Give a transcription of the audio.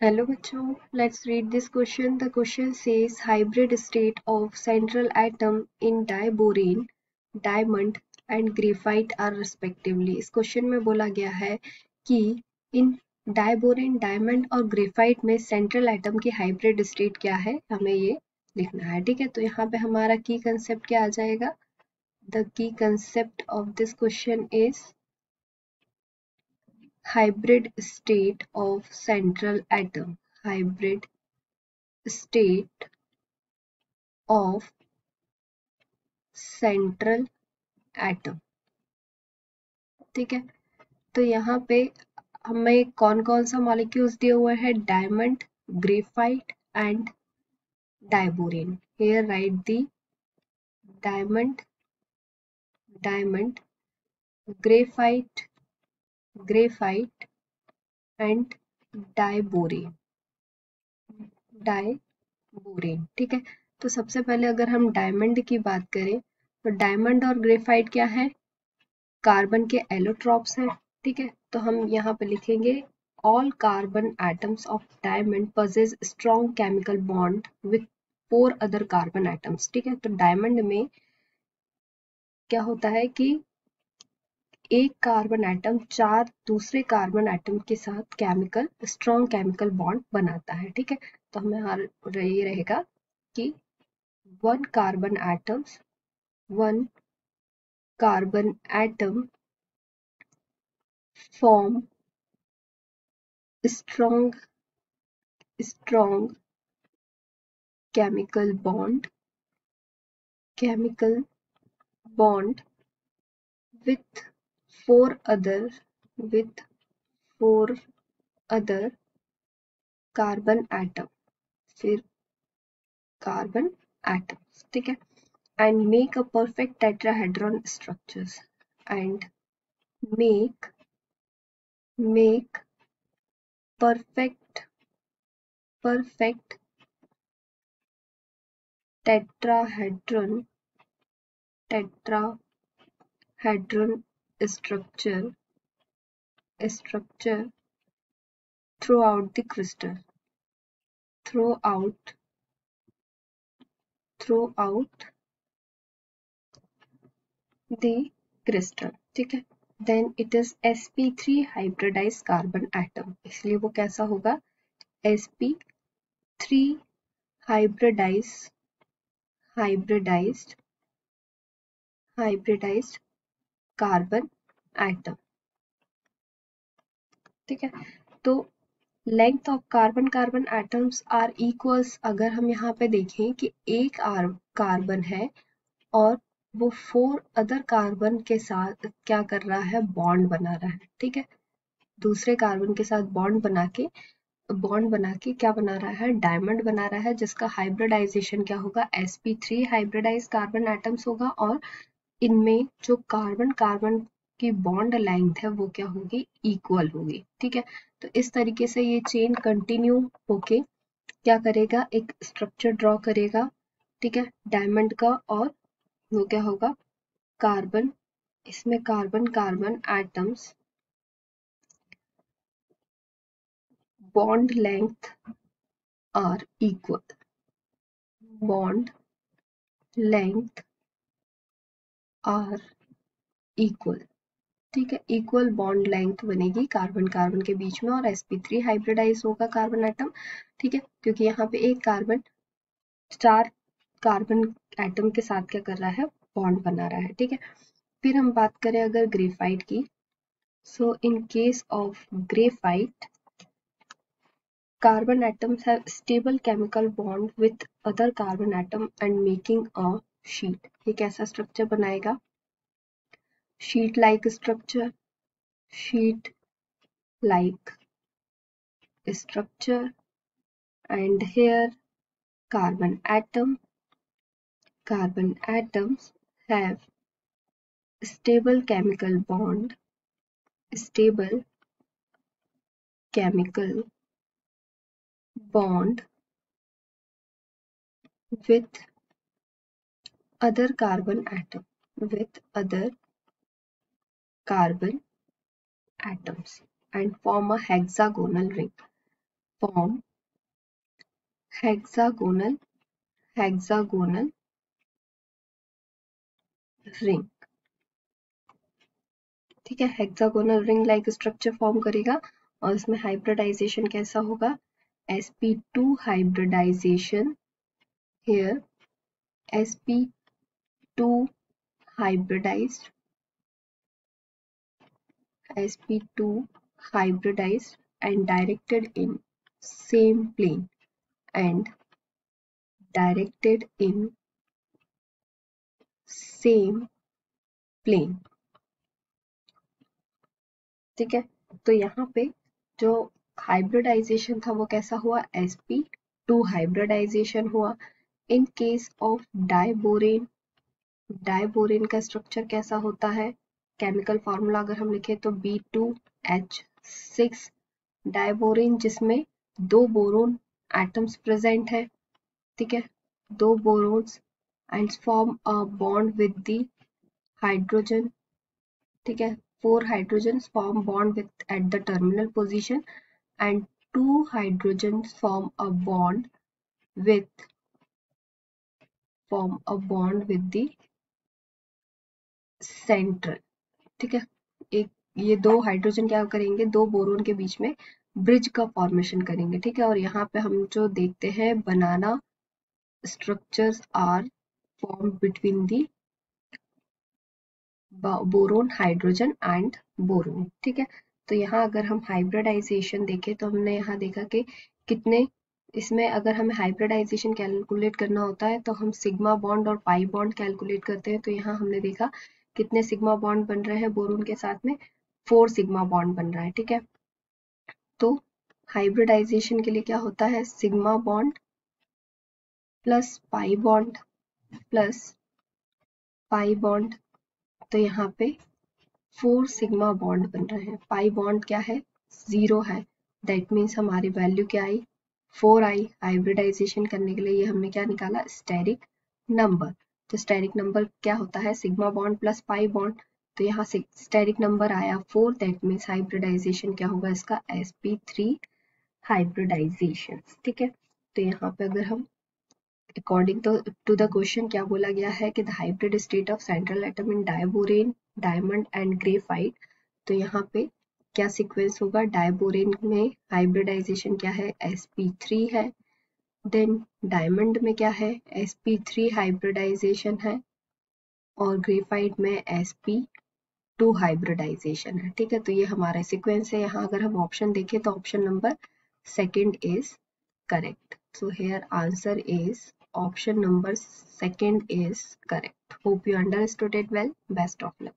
Hello bachcho, let's read this question. The question says hybrid state of central atom in diborane, diamond and graphite are respectively. इस question में बोला गया है कि इन diborane, diamond और graphite में central atom की हाइब्रिड स्टेट क्या है, हमें ये लिखना है। ठीक है, तो यहाँ पे हमारा की कंसेप्ट क्या आ जाएगा? The key concept of this question is hybrid state of central atom. Hybrid state of central atom. ठीक है, तो यहाँ पे हमें कौन कौन सा मॉलिक्यूल्स दिए हुए हैं? Diamond, graphite and diborane. Here right the diamond, diamond, graphite, graphite and diborane, diborane. ठीक है, तो सबसे पहले अगर हम डायमंड की बात करें तो डायमंड और ग्रेफाइट क्या है? कार्बन के एलोट्रॉप्स हैं. ठीक है, तो हम यहाँ पे लिखेंगे all carbon atoms of diamond possess strong chemical bond with 4 other carbon atoms. ठीक है, तो डायमंड में क्या होता है कि एक कार्बन एटम 4 दूसरे कार्बन एटम के साथ स्ट्रॉन्ग केमिकल बॉन्ड बनाता है. ठीक है, तो हमें ये रहेगा कि one carbon atom form strong chemical bond with four other carbon atom, फिर कार्बन एटम्स. ठीक है, and make a perfect tetrahedron structures and make perfect tetrahedron structure throughout the crystal, throughout the crystal. ठीक है, then it is sp3 hybridized carbon atom. इसलिए वो कैसा होगा? sp3 hybridized carbon atom. ठीक है, तो length of carbon atoms are equals. अगर हम यहाँ पे देखें कि एक कार्बन है और वो 4 अदर कार्बन के साथ क्या कर रहा है? बॉन्ड बना रहा है. ठीक है, दूसरे कार्बन के साथ बॉन्ड बना के क्या बना रहा है? डायमंड बना रहा है, जिसका हाइब्रिडाइजेशन क्या होगा? sp3 हाइब्रिडाइज कार्बन एटम्स होगा और इनमें जो कार्बन की बॉन्ड लेंथ है वो क्या होगी? इक्वल होगी. ठीक है, तो इस तरीके से ये चेन कंटिन्यू होके क्या करेगा? एक स्ट्रक्चर ड्रॉ करेगा. ठीक है, डायमंड का, और वो क्या होगा? कार्बन, इसमें carbon atoms bond length are equal, bond length are equal. ठीक है, इक्वल बॉन्ड लेंथ बनेगी कार्बन के बीच में और sp3 हाइब्रिडाइज होगा कार्बन एटम. ठीक है, क्योंकि यहाँ पे एक कार्बन 4 कार्बन एटम के साथ क्या कर रहा है? बॉन्ड बना रहा है. ठीक है, फिर हम बात करें अगर ग्रेफाइट की. So in case of graphite, carbon atoms have stable chemical bond with other carbon atom and making a sheet. ये कैसा स्ट्रक्चर बनाएगा? sheet like structure and here carbon atoms have stable chemical bond with other carbon atoms and form a hexagonal ring. form hexagonal ring। ठीक है, hexagonal ring like structure form करेगा और इसमें hybridization कैसा होगा, sp2 hybridization, here sp2 hybridized and directed in same plane and directed in same plane। ठीक है, तो यहाँ पे जो हाइब्रिडाइजेशन था वो कैसा हुआ, sp2 हाइब्रिडाइजेशन हुआ। इन केस ऑफ डाइबोरेन, डाइबोरेन का स्ट्रक्चर कैसा होता है, केमिकल फॉर्मूला अगर हम लिखे तो B2H6 डाइबोरेन, जिसमें दो बोरोन एटम्स प्रेजेंट है। ठीक है, दो borons and form a bond with the hydrogen. ठीक है, 4 hydrogens form bond with at the terminal position and 2 hydrogens form a bond with the central। ठीक है, एक ये दो हाइड्रोजन क्या करेंगे, दो बोरोन के बीच में ब्रिज का फॉर्मेशन करेंगे। ठीक है, और यहाँ पे हम जो देखते हैं banana structures are form between the boron, hydrogen and boron. ठीक है, तो यहाँ अगर हम हाइब्रिडाइजेशन देखें तो हमने यहाँ देखा कि कितने, इसमें अगर हमें हाइब्रिडाइजेशन कैलकुलेट करना होता है तो हम सिग्मा बॉन्ड और पाई बॉन्ड कैलकुलेट करते हैं। तो यहाँ हमने देखा कितने सिग्मा बॉन्ड बन रहे हैं बोरोन के साथ में, 4 सिग्मा बॉन्ड बन रहा है। ठीक है, तो हाइब्रिडाइजेशन के लिए क्या होता है, sigma bond plus pi bond plus pi bond, तो यहाँ पे 4 सिग्मा बॉन्ड बन रहे हैं। पाई बॉन्ड क्या है, 0 है, दैट मीन्स हमारी वैल्यू क्या आई, 4 आई। हाइब्रिडाइजेशन करने के लिए ये हमने क्या निकाला, स्टेरिक नंबर। तो स्टेरिक नंबर क्या होता है, sigma bond plus pi bond, तो यहाँ से स्टेरिक नंबर आया 4, दैट मीन्स हाइब्रिडाइजेशन क्या होगा इसका, sp3 हाइब्रिडाइजेशन। ठीक है, तो यहाँ पे अगर हम अकॉर्डिंग टू द क्वेश्चन क्या बोला गया है कि the hybrid state of central atom in diborane, diamond and graphite, तो यहाँ पे क्या सीक्वेंस होगा, डायबोरेन में हाइब्रिडाइजेशन क्या है, sp3 है, देन डायमंड में क्या है, sp3 हाइब्रिडाइजेशन है, और ग्रेफाइट में sp2 हाइब्रिडाइजेशन है। ठीक है, तो ये हमारा सीक्वेंस है। यहाँ अगर हम ऑप्शन देखें तो option number second is correct. So here answer is option number second is correct. Hope you understood it well. Best of luck.